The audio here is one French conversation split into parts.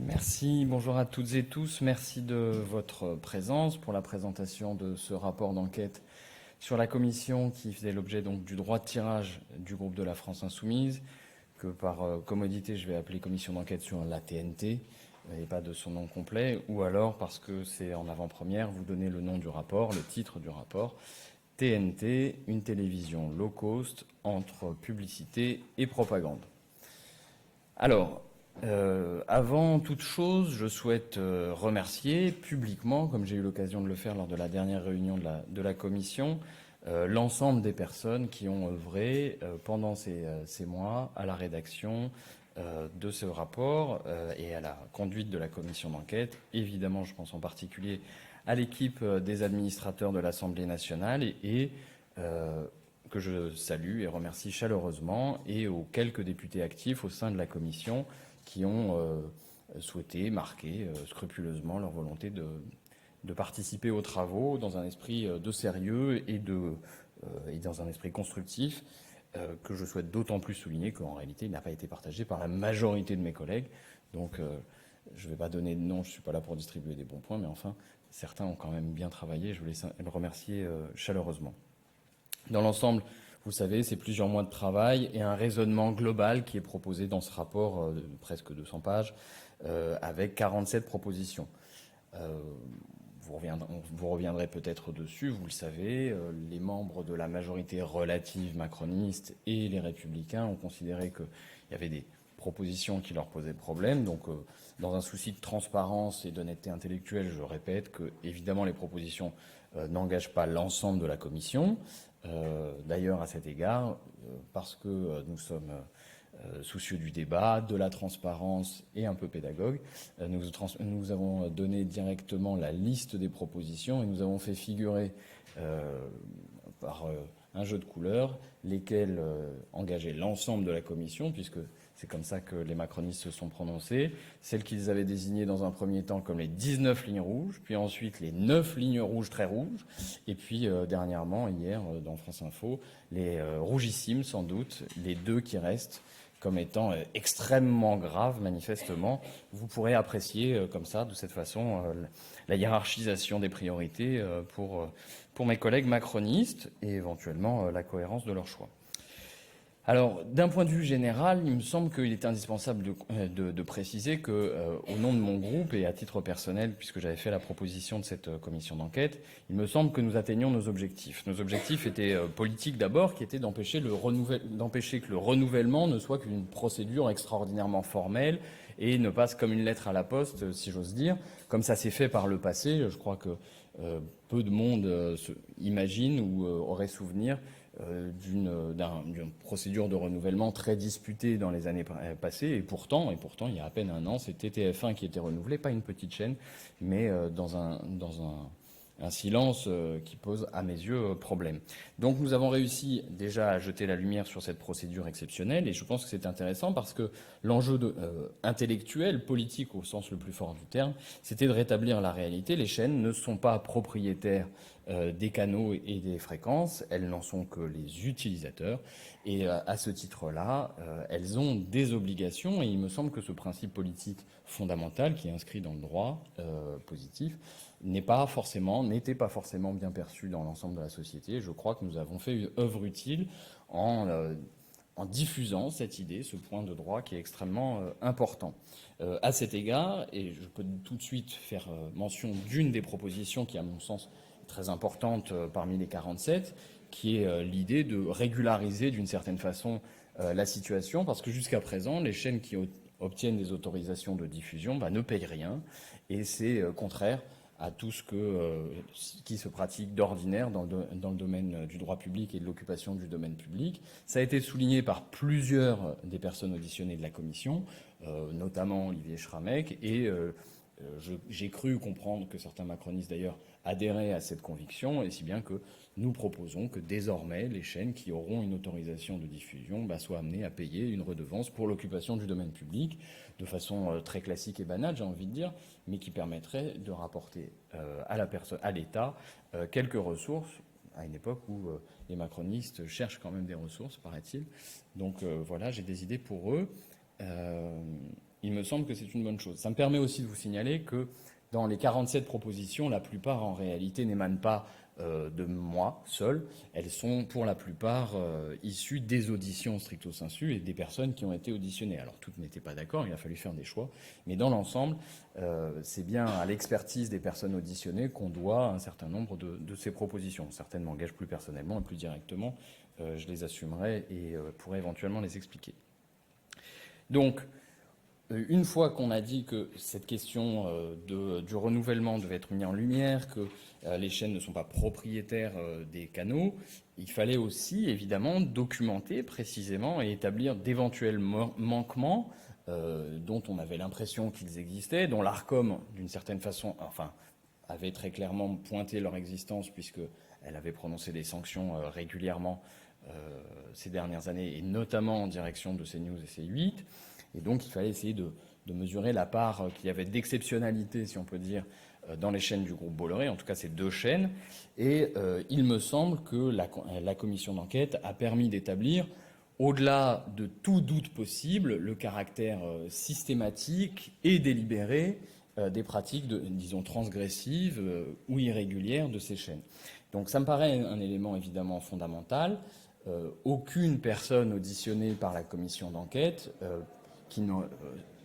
Merci, bonjour à toutes et tous. Merci de votre présence pour la présentation de ce rapport d'enquête sur la commission qui faisait l'objet donc du droit de tirage du groupe de la France Insoumise, que par commodité je vais appeler commission d'enquête sur la TNT et pas de son nom complet, ou alors parce que c'est en avant-première, vous donnez le nom du rapport, le titre du rapport, TNT, une télévision low cost entre publicité et propagande. Alors, avant toute chose, je souhaite remercier publiquement, comme j'ai eu l'occasion de le faire lors de la dernière réunion de la commission, l'ensemble des personnes qui ont œuvré pendant ces mois à la rédaction de ce rapport et à la conduite de la commission d'enquête. Évidemment, je pense en particulier à l'équipe des administrateurs de l'Assemblée nationale et que je salue et remercie chaleureusement, et aux quelques députés actifs au sein de la commission qui ont souhaité marquer scrupuleusement leur volonté de participer aux travaux dans un esprit de sérieux et dans un esprit constructif, que je souhaite d'autant plus souligner qu'en réalité il n'a pas été partagé par la majorité de mes collègues. Donc je ne vais pas donner de nom, je ne suis pas là pour distribuer des bons points, mais enfin certains ont quand même bien travaillé, je voulais le remercier chaleureusement. Dans l'ensemble, vous savez, c'est plusieurs mois de travail et un raisonnement global qui est proposé dans ce rapport de presque 200 pages avec 47 propositions. Vous reviendrez peut-être dessus, vous le savez, les membres de la majorité relative macroniste et les républicains ont considéré qu'il y avait des propositions qui leur posaient problème. Donc, dans un souci de transparence et d'honnêteté intellectuelle, je répète que, évidemment, les propositions n'engagent pas l'ensemble de la commission. D'ailleurs, à cet égard, parce que nous sommes soucieux du débat, de la transparence et un peu pédagogue, nous avons donné directement la liste des propositions et nous avons fait figurer par un jeu de couleurs lesquelles engageaient l'ensemble de la commission, puisque c'est comme ça que les macronistes se sont prononcés, celles qu'ils avaient désignées dans un premier temps comme les 19 lignes rouges, puis ensuite les 9 lignes rouges très rouges, et puis dernièrement, hier, dans France Info, les rougissimes sans doute, les 2 qui restent, comme étant extrêmement graves, manifestement. Vous pourrez apprécier comme ça, de cette façon, la hiérarchisation des priorités pour mes collègues macronistes et éventuellement la cohérence de leur choix. Alors, d'un point de vue général, il me semble qu'il est indispensable de préciser que, au nom de mon groupe et à titre personnel, puisque j'avais fait la proposition de cette commission d'enquête, il me semble que nous atteignions nos objectifs. Nos objectifs étaient politiques d'abord, qui étaient d'empêcher que le renouvellement ne soit qu'une procédure extraordinairement formelle et ne passe comme une lettre à la poste, si j'ose dire, comme ça s'est fait par le passé. Je crois que peu de monde imagine ou aurait souvenir d'une procédure de renouvellement très disputée dans les années passées, et pourtant, il y a à peine un an, c'était TF1 qui était renouvelé, pas une petite chaîne, mais dans un silence qui pose à mes yeux problème. Donc nous avons réussi déjà à jeter la lumière sur cette procédure exceptionnelle, et je pense que c'est intéressant parce que l'enjeu intellectuel, politique au sens le plus fort du terme, c'était de rétablir la réalité. Les chaînes ne sont pas propriétaires des canaux et des fréquences, elles n'en sont que les utilisateurs, et à ce titre-là, elles ont des obligations, et il me semble que ce principe politique fondamental qui est inscrit dans le droit positif n'était pas forcément bien perçu dans l'ensemble de la société. Je crois que nous avons fait une œuvre utile en diffusant cette idée, ce point de droit qui est extrêmement important. À cet égard, et je peux tout de suite faire mention d'une des propositions qui, à mon sens, est très importante parmi les 47, qui est l'idée de régulariser d'une certaine façon la situation, parce que jusqu'à présent, les chaînes qui obtiennent des autorisations de diffusion ne payent rien, et c'est contraire à tout ce qui se pratique d'ordinaire dans le domaine du droit public et de l'occupation du domaine public. Ça a été souligné par plusieurs des personnes auditionnées de la commission, notamment Olivier Schrammeck, et j'ai cru comprendre que certains macronistes d'ailleurs adhéraient à cette conviction, et si bien que nous proposons que désormais les chaînes qui auront une autorisation de diffusion soient amenées à payer une redevance pour l'occupation du domaine public, de façon très classique et banale, j'ai envie de dire, mais qui permettrait de rapporter à l'État quelques ressources, à une époque où les macronistes cherchent quand même des ressources, paraît-il. Donc voilà, j'ai des idées pour eux. il me semble que c'est une bonne chose. Ça me permet aussi de vous signaler que dans les 47 propositions, la plupart en réalité n'émanent pas de moi seul. Elles sont pour la plupart issues des auditions stricto sensu et des personnes qui ont été auditionnées. Alors toutes n'étaient pas d'accord, il a fallu faire des choix, mais dans l'ensemble, c'est bien à l'expertise des personnes auditionnées qu'on doit un certain nombre de ces propositions. Certaines m'engagent plus personnellement et plus directement, je les assumerai et pourrai éventuellement les expliquer. Donc, une fois qu'on a dit que cette question du renouvellement devait être mise en lumière, que les chaînes ne sont pas propriétaires des canaux, il fallait aussi évidemment documenter précisément et établir d'éventuels manquements dont on avait l'impression qu'ils existaient, dont l'ARCOM, d'une certaine façon, enfin, avait très clairement pointé leur existence puisqu'elle avait prononcé des sanctions régulièrement ces dernières années, et notamment en direction de CNews et C8. Et donc, il fallait essayer de mesurer la part qu'il y avait d'exceptionnalité, si on peut dire, dans les chaînes du groupe Bolloré, en tout cas ces deux chaînes. Et il me semble que la commission d'enquête a permis d'établir, au-delà de tout doute possible, le caractère systématique et délibéré des pratiques, disons, transgressives ou irrégulières de ces chaînes. Donc ça me paraît un élément évidemment fondamental. Aucune personne auditionnée par la commission d'enquête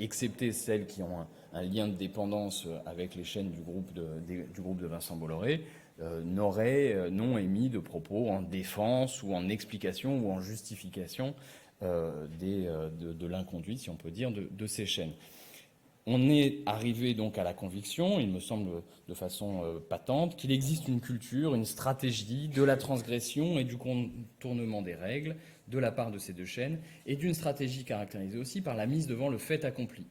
excepté celles qui ont un lien de dépendance avec les chaînes du groupe de Vincent Bolloré, n'ont émis de propos en défense ou en explication ou en justification de l'inconduite, si on peut dire, de ces chaînes. On est arrivé donc à la conviction, il me semble de façon patente, qu'il existe une culture, une stratégie de la transgression et du contournement des règles de la part de ces deux chaînes, et d'une stratégie caractérisée aussi par la mise devant le fait accompli.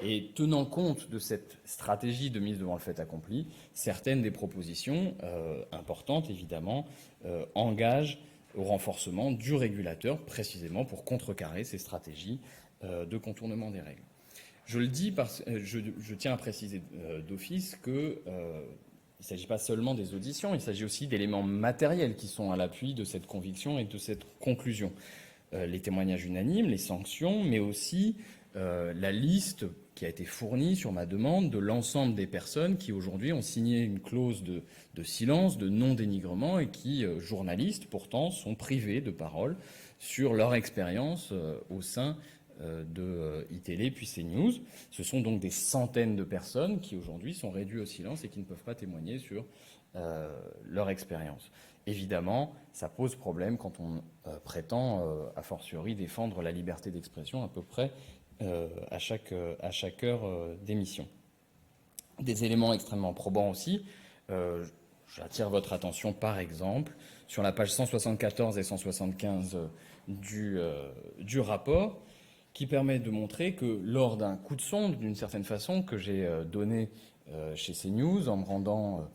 Et tenant compte de cette stratégie de mise devant le fait accompli, certaines des propositions importantes, évidemment, engagent au renforcement du régulateur, précisément pour contrecarrer ces stratégies de contournement des règles. Je le dis parce que je tiens à préciser d'office que il ne s'agit pas seulement des auditions, il s'agit aussi d'éléments matériels qui sont à l'appui de cette conviction et de cette conclusion. Les témoignages unanimes, les sanctions, mais aussi la liste qui a été fournie sur ma demande de l'ensemble des personnes qui aujourd'hui ont signé une clause de silence, de non-dénigrement et qui, journalistes pourtant, sont privés de parole sur leur expérience au sein de iTélé puis CNews. Ce sont donc des centaines de personnes qui aujourd'hui sont réduites au silence et qui ne peuvent pas témoigner sur leur expérience. Évidemment, ça pose problème quand on prétend a fortiori défendre la liberté d'expression à peu près à chaque heure d'émission. Des éléments extrêmement probants aussi. J'attire votre attention par exemple sur la page 174 et 175 du rapport, qui permet de montrer que lors d'un coup de sonde, d'une certaine façon, que j'ai donné chez CNews, en me rendant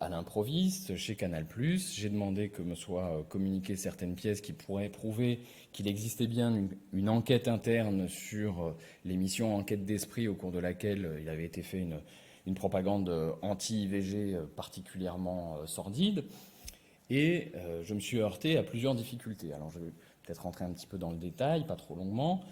à l'improviste, chez Canal+, j'ai demandé que me soient communiquées certaines pièces qui pourraient prouver qu'il existait bien une enquête interne sur l'émission Enquête d'esprit, au cours de laquelle il avait été fait une propagande anti-IVG particulièrement sordide. Et je me suis heurté à plusieurs difficultés. Alors je vais peut-être rentrer un petit peu dans le détail, pas trop longuement.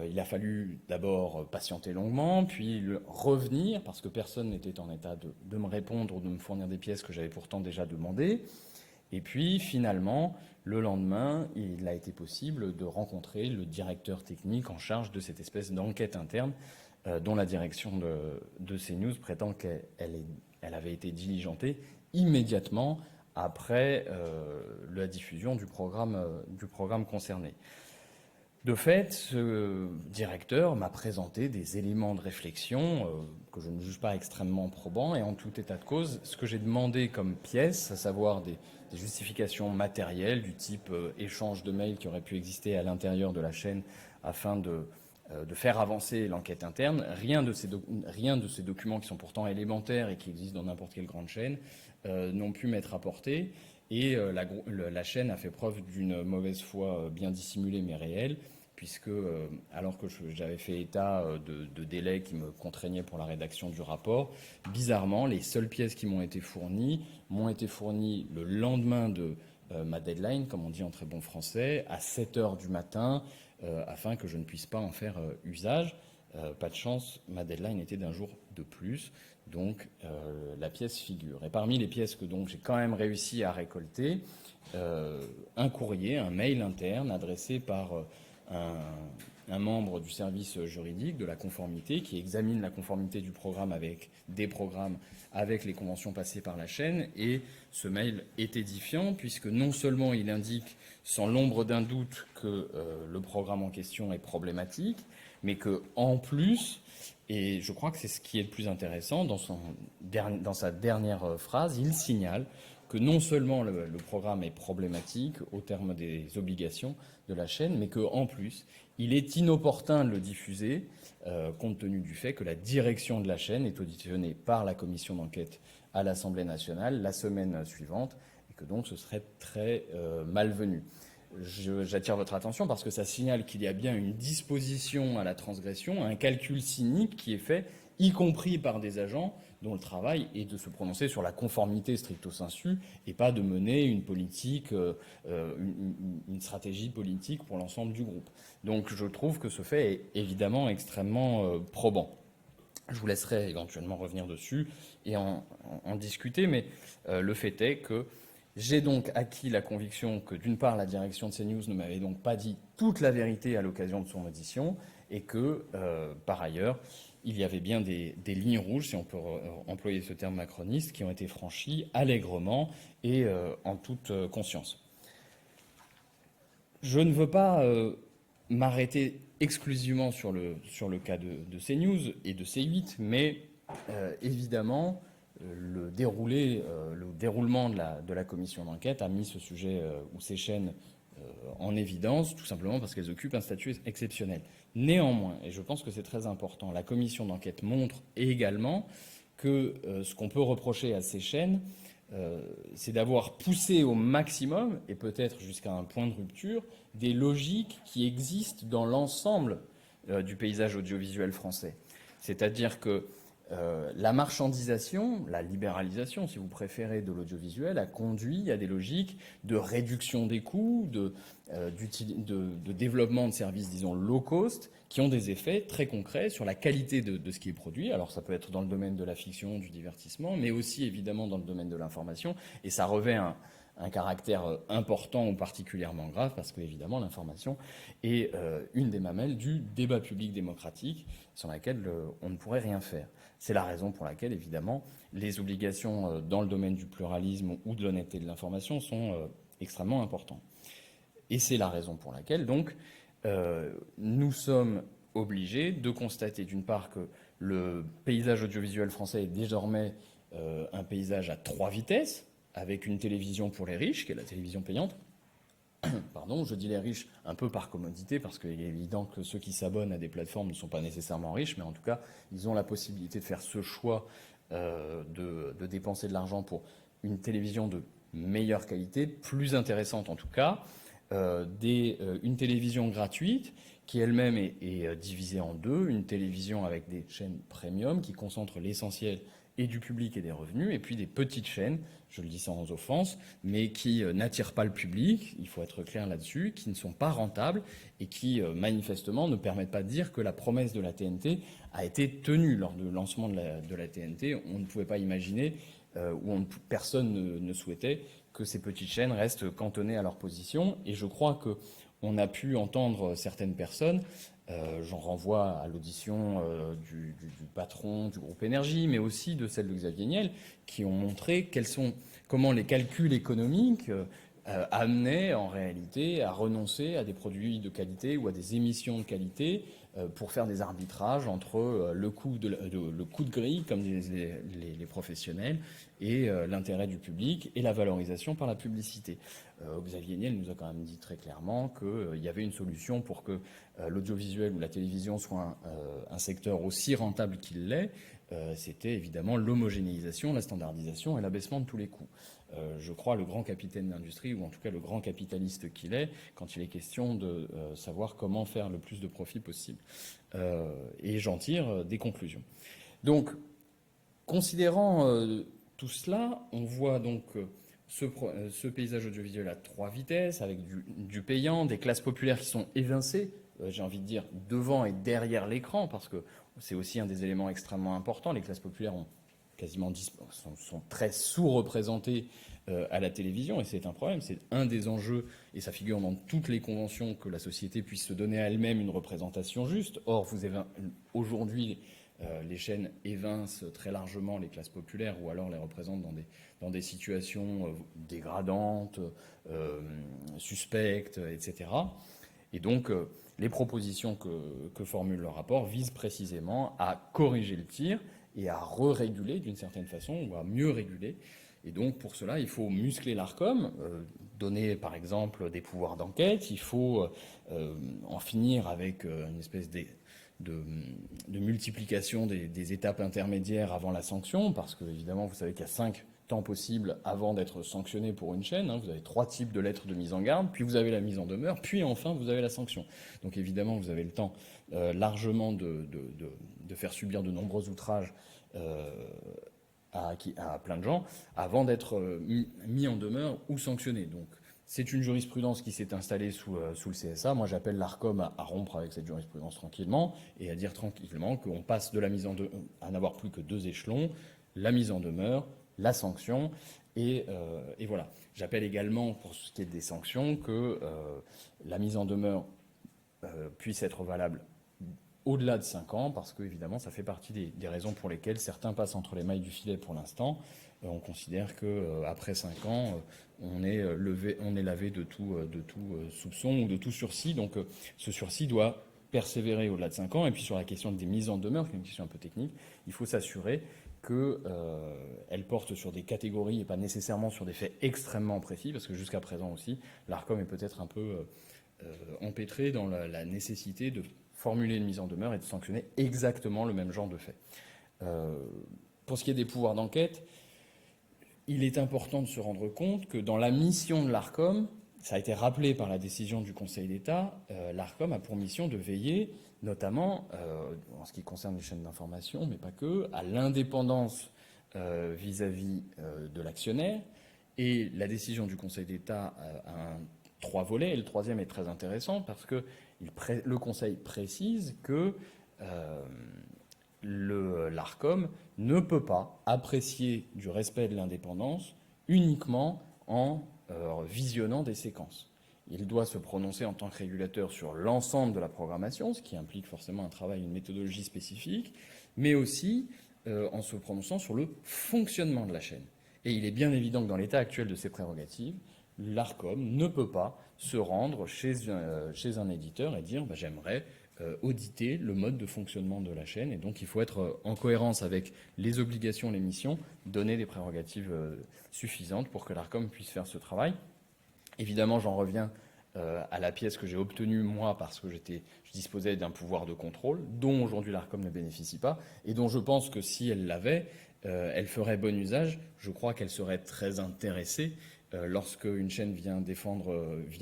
Il a fallu d'abord patienter longuement, puis revenir, parce que personne n'était en état de me répondre ou de me fournir des pièces que j'avais pourtant déjà demandées. Et puis finalement, le lendemain, il a été possible de rencontrer le directeur technique en charge de cette espèce d'enquête interne dont la direction de CNews prétend qu'elle avait été diligentée immédiatement après la diffusion du programme concerné. De fait, ce directeur m'a présenté des éléments de réflexion que je ne juge pas extrêmement probants, et en tout état de cause, ce que j'ai demandé comme pièce, à savoir des justifications matérielles du type échange de mails qui aurait pu exister à l'intérieur de la chaîne afin de faire avancer l'enquête interne, rien de ces documents qui sont pourtant élémentaires et qui existent dans n'importe quelle grande chaîne n'ont pu m'être apportés. Et la chaîne a fait preuve d'une mauvaise foi bien dissimulée mais réelle, puisque alors que j'avais fait état de délais qui me contraignaient pour la rédaction du rapport, bizarrement, les seules pièces qui m'ont été fournies le lendemain de ma deadline, comme on dit en très bon français, à 7 heures du matin, afin que je ne puisse pas en faire usage. Pas de chance, ma deadline était d'un jour de plus, donc la pièce figure. Et parmi les pièces que donc j'ai quand même réussi à récolter, un courrier, un mail interne adressé par un membre du service juridique de la conformité qui examine la conformité du programme avec des programmes avec les conventions passées par la chaîne. Et ce mail est édifiant puisque non seulement il indique sans l'ombre d'un doute que le programme en question est problématique, mais que en plus, et je crois que c'est ce qui est le plus intéressant, dans sa dernière phrase, il signale que non seulement le programme est problématique au terme des obligations de la chaîne, mais qu'en plus, il est inopportun de le diffuser, compte tenu du fait que la direction de la chaîne est auditionnée par la commission d'enquête à l'Assemblée nationale la semaine suivante, et que donc ce serait très malvenu. J'attire votre attention parce que ça signale qu'il y a bien une disposition à la transgression, un calcul cynique qui est fait, y compris par des agents dont le travail est de se prononcer sur la conformité stricto sensu et pas de mener une politique, une stratégie politique pour l'ensemble du groupe. Donc je trouve que ce fait est évidemment extrêmement probant. Je vous laisserai éventuellement revenir dessus et en discuter, mais le fait est que j'ai donc acquis la conviction que, d'une part, la direction de CNews ne m'avait donc pas dit toute la vérité à l'occasion de son audition et que, par ailleurs, il y avait bien des lignes rouges, si on peut employer ce terme macroniste, qui ont été franchies allègrement et en toute conscience. Je ne veux pas m'arrêter exclusivement sur le cas de CNews et de C8, mais évidemment, le déroulement de la commission d'enquête a mis ce sujet ou ces chaînes en évidence, tout simplement parce qu'elles occupent un statut exceptionnel. Néanmoins, et je pense que c'est très important, la commission d'enquête montre également que ce qu'on peut reprocher à ces chaînes, c'est d'avoir poussé au maximum, et peut-être jusqu'à un point de rupture, des logiques qui existent dans l'ensemble du paysage audiovisuel français. C'est-à-dire que la marchandisation, la libéralisation, si vous préférez, de l'audiovisuel a conduit à des logiques de réduction des coûts, de développement de services, disons, low cost, qui ont des effets très concrets sur la qualité de ce qui est produit. Alors ça peut être dans le domaine de la fiction, du divertissement, mais aussi évidemment dans le domaine de l'information. Et ça revêt un caractère important ou particulièrement grave parce que, évidemment, l'information est une des mamelles du débat public démocratique sur laquelle on ne pourrait rien faire. C'est la raison pour laquelle, évidemment, les obligations dans le domaine du pluralisme ou de l'honnêteté de l'information sont extrêmement importantes. Et c'est la raison pour laquelle, donc, nous sommes obligés de constater, d'une part, que le paysage audiovisuel français est désormais un paysage à 3 vitesses, avec une télévision pour les riches, qui est la télévision payante. Pardon, je dis les riches un peu par commodité, parce qu'il est évident que ceux qui s'abonnent à des plateformes ne sont pas nécessairement riches, mais en tout cas, ils ont la possibilité de faire ce choix de dépenser de l'argent pour une télévision de meilleure qualité, plus intéressante en tout cas, une télévision gratuite qui elle-même est divisée en deux, une télévision avec des chaînes premium qui concentrent l'essentiel et du public et des revenus, et puis des petites chaînes, je le dis sans offense, mais qui n'attirent pas le public, il faut être clair là-dessus, qui ne sont pas rentables et qui manifestement ne permettent pas de dire que la promesse de la TNT a été tenue lors du lancement de la TNT. On ne pouvait pas imaginer, personne ne souhaitait que ces petites chaînes restent cantonnées à leur position, et je crois qu'on a pu entendre certaines personnes. J'en renvoie à l'audition du patron du groupe Énergie, mais aussi de celle de Xavier Niel, qui ont montré comment les calculs économiques amenaient en réalité à renoncer à des produits de qualité ou à des émissions de qualité pour faire des arbitrages entre le coût de grille, comme disent les professionnels, et l'intérêt du public et la valorisation par la publicité. Xavier Niel nous a quand même dit très clairement qu'il y avait une solution pour que l'audiovisuel ou la télévision soit un secteur aussi rentable qu'il l'est. C'était évidemment l'homogénéisation, la standardisation et l'abaissement de tous les coûts. Je crois le grand capitaine d'industrie, ou en tout cas le grand capitaliste qu'il est, quand il est question de savoir comment faire le plus de profit possible. Et j'en tire des conclusions. Donc, considérant tout cela, on voit donc ce paysage audiovisuel à 3 vitesses, avec du payant, des classes populaires qui sont évincées, j'ai envie de dire, devant et derrière l'écran, parce que c'est aussi un des éléments extrêmement importants. Les classes populaires sont très sous-représentées à la télévision, et c'est un problème. C'est un des enjeux, et ça figure dans toutes les conventions, que la société puisse se donner à elle-même une représentation juste. Or, aujourd'hui, les chaînes évincent très largement les classes populaires, ou alors les représentent dans des situations dégradantes, suspectes, etc. Et donc, les propositions que formule le rapport visent précisément à corriger le tir et à re-réguler d'une certaine façon, ou à mieux réguler. Et donc, pour cela, il faut muscler l'Arcom, donner par exemple des pouvoirs d'enquête, il faut en finir avec une espèce de multiplication des étapes intermédiaires avant la sanction, parce que évidemment, vous savez qu'il y a 5 temps possibles avant d'être sanctionné pour une chaîne. Vous avez 3 types de lettres de mise en garde, puis vous avez la mise en demeure, puis enfin vous avez la sanction. Donc évidemment, vous avez le temps largement de faire subir de nombreux outrages à plein de gens avant d'être mis en demeure ou sanctionné. Donc c'est une jurisprudence qui s'est installée sous le CSA. Moi, j'appelle l'Arcom à rompre avec cette jurisprudence tranquillement et à dire tranquillement qu'on passe de la mise en demeure à n'avoir plus que 2 échelons, la mise en demeure, la sanction, et voilà. J'appelle également, pour ce qui est des sanctions, que la mise en demeure puisse être valable au-delà de 5 ans, parce que évidemment, ça fait partie des raisons pour lesquelles certains passent entre les mailles du filet pour l'instant. On considère qu'après 5 ans, on est lavé de tout soupçon ou de tout sursis. Donc ce sursis doit persévérer au-delà de 5 ans. Et puis sur la question des mises en demeure, qui est une question un peu technique, il faut s'assurer qu'elle porte sur des catégories et pas nécessairement sur des faits extrêmement précis, parce que jusqu'à présent aussi, l'Arcom est peut-être un peu empêtré dans la nécessité de formuler une mise en demeure et de sanctionner exactement le même genre de fait. Pour ce qui est des pouvoirs d'enquête, il est important de se rendre compte que dans la mission de l'Arcom, ça a été rappelé par la décision du Conseil d'État, l'Arcom a pour mission de veiller, notamment en ce qui concerne les chaînes d'information, mais pas que, à l'indépendance vis-à-vis de l'actionnaire. Et la décision du Conseil d'État a 3 volets, et le 3e est très intéressant parce que le Conseil précise que l'Arcom ne peut pas apprécier du respect de l'indépendance uniquement en visionnant des séquences. Il doit se prononcer en tant que régulateur sur l'ensemble de la programmation, ce qui implique forcément un travail, une méthodologie spécifique, mais aussi en se prononçant sur le fonctionnement de la chaîne. Et il est bien évident que dans l'état actuel de ses prérogatives, l'Arcom ne peut pas se rendre chez un éditeur et dire j'aimerais auditer le mode de fonctionnement de la chaîne. Et donc il faut être en cohérence avec les obligations, les missions, donner des prérogatives suffisantes pour que l'Arcom puisse faire ce travail. Évidemment, j'en reviens à la pièce que j'ai obtenue moi parce que je disposais d'un pouvoir de contrôle dont aujourd'hui l'Arcom ne bénéficie pas et dont je pense que si elle l'avait, elle ferait bon usage. Je crois qu'elle serait très intéressée lorsque une chaîne vient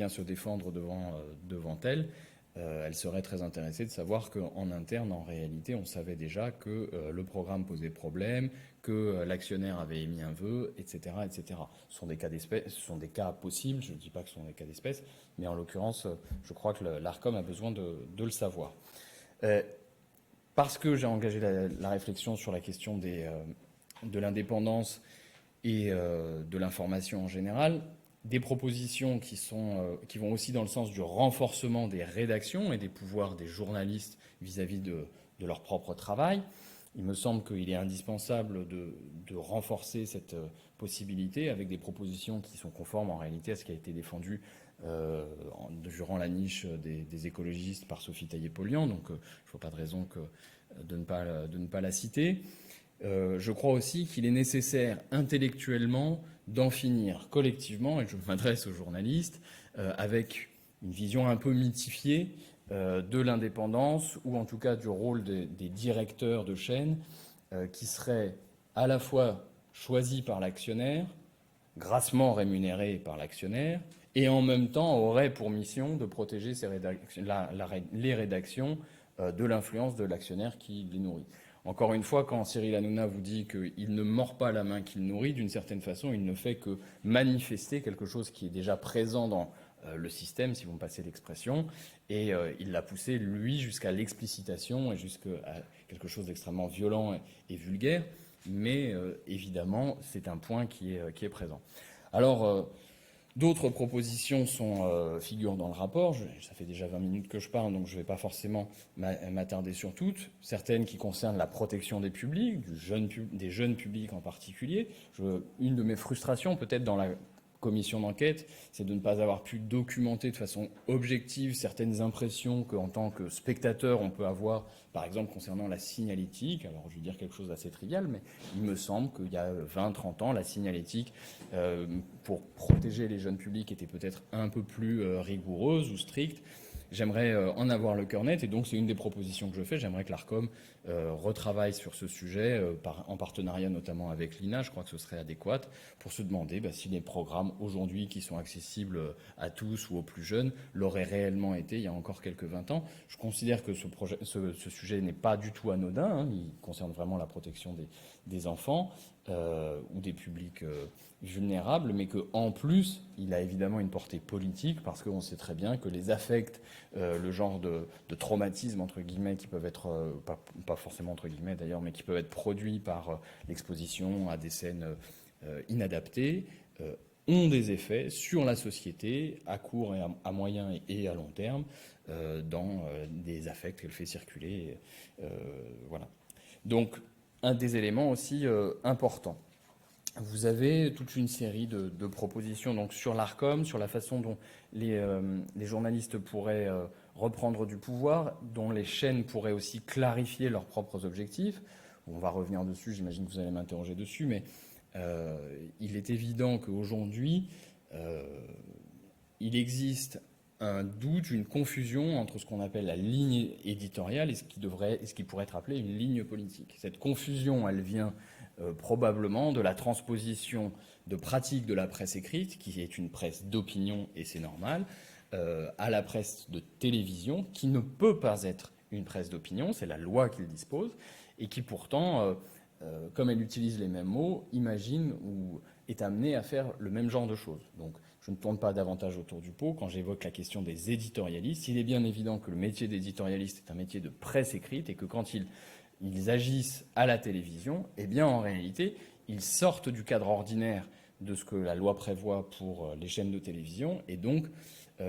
se défendre devant elle. Elle serait très intéressée de savoir qu'en interne, en réalité, on savait déjà que le programme posait problème, que l'actionnaire avait émis un vœu, etc., etc. Ce sont des cas possibles, je ne dis pas que ce sont des cas d'espèce, mais en l'occurrence, je crois que l'Arcom a besoin de le savoir. Parce que j'ai engagé la réflexion sur la question de l'indépendance et de l'information en général, des propositions qui vont aussi dans le sens du renforcement des rédactions et des pouvoirs des journalistes vis-à-vis de leur propre travail. Il me semble qu'il est indispensable de renforcer cette possibilité avec des propositions qui sont conformes en réalité à ce qui a été défendu durant la niche des écologistes par Sophie Taillé-Polian. Donc je ne vois pas de raison de ne pas la citer. Je crois aussi qu'il est nécessaire intellectuellement d'en finir collectivement, et je m'adresse aux journalistes, avec une vision un peu mythifiée de l'indépendance, ou en tout cas du rôle des directeurs de chaîne, qui seraient à la fois choisis par l'actionnaire, grassement rémunérés par l'actionnaire, et en même temps auraient pour mission de protéger les rédactions de l'influence de l'actionnaire qui les nourrit. Encore une fois, quand Cyril Hanouna vous dit qu'il ne mord pas la main qu'il nourrit, d'une certaine façon, il ne fait que manifester quelque chose qui est déjà présent le système, si vous me passez l'expression, et il l'a poussé, lui, jusqu'à l'explicitation et jusqu'à quelque chose d'extrêmement violent et vulgaire, mais évidemment, c'est un point qui est présent. Alors, d'autres propositions figurent dans le rapport. Ça fait déjà 20 minutes que je parle, donc je ne vais pas forcément m'attarder sur toutes. Certaines qui concernent la protection des publics, des jeunes publics en particulier. Une de mes frustrations, peut-être dans la commission d'enquête, c'est de ne pas avoir pu documenter de façon objective certaines impressions qu'en tant que spectateur on peut avoir, par exemple concernant la signalétique. Alors je vais dire quelque chose d'assez trivial, mais il me semble qu'il y a 20-30 ans, la signalétique, pour protéger les jeunes publics, était peut-être un peu plus rigoureuse ou stricte. J'aimerais en avoir le cœur net, et donc c'est une des propositions que je fais. J'aimerais que l'ARCOM retravaille sur ce sujet, en partenariat notamment avec l'INA. Je crois que ce serait adéquat pour se demander si les programmes aujourd'hui qui sont accessibles à tous ou aux plus jeunes l'auraient réellement été il y a encore quelques 20 ans. Je considère que ce sujet n'est pas du tout anodin, hein. Il concerne vraiment la protection des enfants ou des publics vulnérables, mais qu'en plus, il a évidemment une portée politique, parce qu'on sait très bien que les affects, le genre de traumatisme, entre guillemets, qui peuvent être, pas forcément entre guillemets d'ailleurs, mais qui peuvent être produits par l'exposition à des scènes inadaptées, ont des effets sur la société à court et à moyen et à long terme dans des affects qu'elle fait circuler. Voilà. Donc, un des éléments aussi importants. Vous avez toute une série de propositions donc, sur l'ARCOM, sur la façon dont les journalistes pourraient reprendre du pouvoir, dont les chaînes pourraient aussi clarifier leurs propres objectifs. On va revenir dessus, j'imagine que vous allez m'interroger dessus, mais il est évident qu'aujourd'hui, il existe un doute, une confusion entre ce qu'on appelle la ligne éditoriale et ce qui pourrait être appelé une ligne politique. Cette confusion, elle vient probablement de la transposition de pratiques de la presse écrite, qui est une presse d'opinion, et c'est normal, à la presse de télévision, qui ne peut pas être une presse d'opinion, c'est la loi qui le dispose, et qui pourtant, comme elle utilise les mêmes mots, imagine ou est amenée à faire le même genre de choses. Donc je ne tourne pas davantage autour du pot quand j'évoque la question des éditorialistes. Il est bien évident que le métier d'éditorialiste est un métier de presse écrite, et que quand ils agissent à la télévision, eh bien en réalité, ils sortent du cadre ordinaire de ce que la loi prévoit pour les chaînes de télévision. Et donc,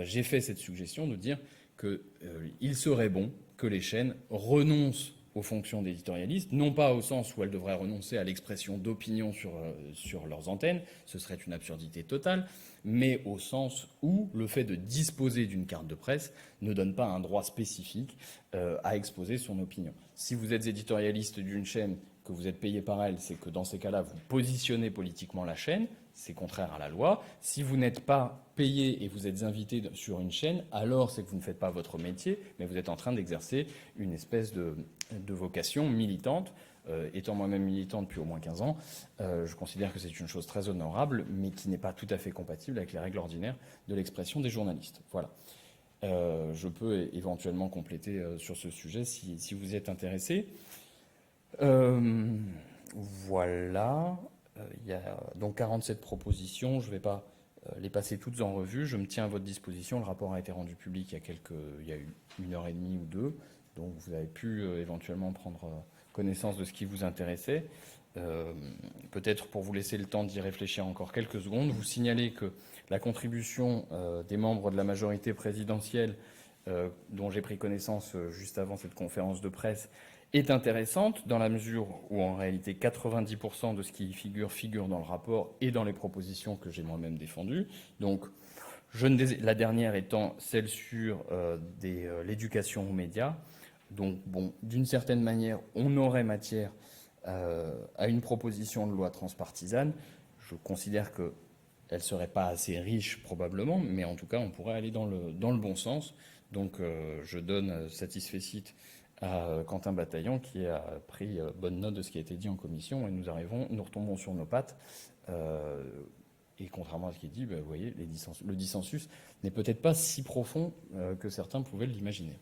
j'ai fait cette suggestion de dire qu'il serait bon que les chaînes renoncent aux fonctions d'éditorialistes, non pas au sens où elles devraient renoncer à l'expression d'opinion sur leurs antennes, ce serait une absurdité totale, mais au sens où le fait de disposer d'une carte de presse ne donne pas un droit spécifique à exposer son opinion. Si vous êtes éditorialiste d'une chaîne, que vous êtes payé par elle, c'est que dans ces cas-là, vous positionnez politiquement la chaîne, c'est contraire à la loi. Si vous n'êtes pas payé et vous êtes invité sur une chaîne, alors c'est que vous ne faites pas votre métier, mais vous êtes en train d'exercer une espèce de vocation militante. Étant moi-même militant depuis au moins 15 ans, je considère que c'est une chose très honorable, mais qui n'est pas tout à fait compatible avec les règles ordinaires de l'expression des journalistes. Voilà. Je peux éventuellement compléter sur ce sujet si vous êtes intéressé. Voilà. Il y a donc 47 propositions. Je ne vais pas les passer toutes en revue. Je me tiens à votre disposition. Le rapport a été rendu public il y a eu 1 heure et demie ou 2. Donc vous avez pu éventuellement prendre connaissance de ce qui vous intéressait. Peut-être pour vous laisser le temps d'y réfléchir encore quelques secondes, vous signalez que la contribution des membres de la majorité présidentielle, dont j'ai pris connaissance juste avant cette conférence de presse, est intéressante dans la mesure où en réalité 90% de ce qui y figure dans le rapport et dans les propositions que j'ai moi-même défendues. Donc la dernière étant celle sur l'éducation aux médias. Donc bon, d'une certaine manière, on aurait matière à une proposition de loi transpartisane. Je considère qu'elle ne serait pas assez riche probablement, mais en tout cas on pourrait aller dans le bon sens. Donc je donne satisfecit à Quentin Bataillon qui a pris bonne note de ce qui a été dit en commission, et nous retombons sur nos pattes. Et contrairement à ce qui est dit, vous voyez, le dissensus n'est peut-être pas si profond que certains pouvaient l'imaginer.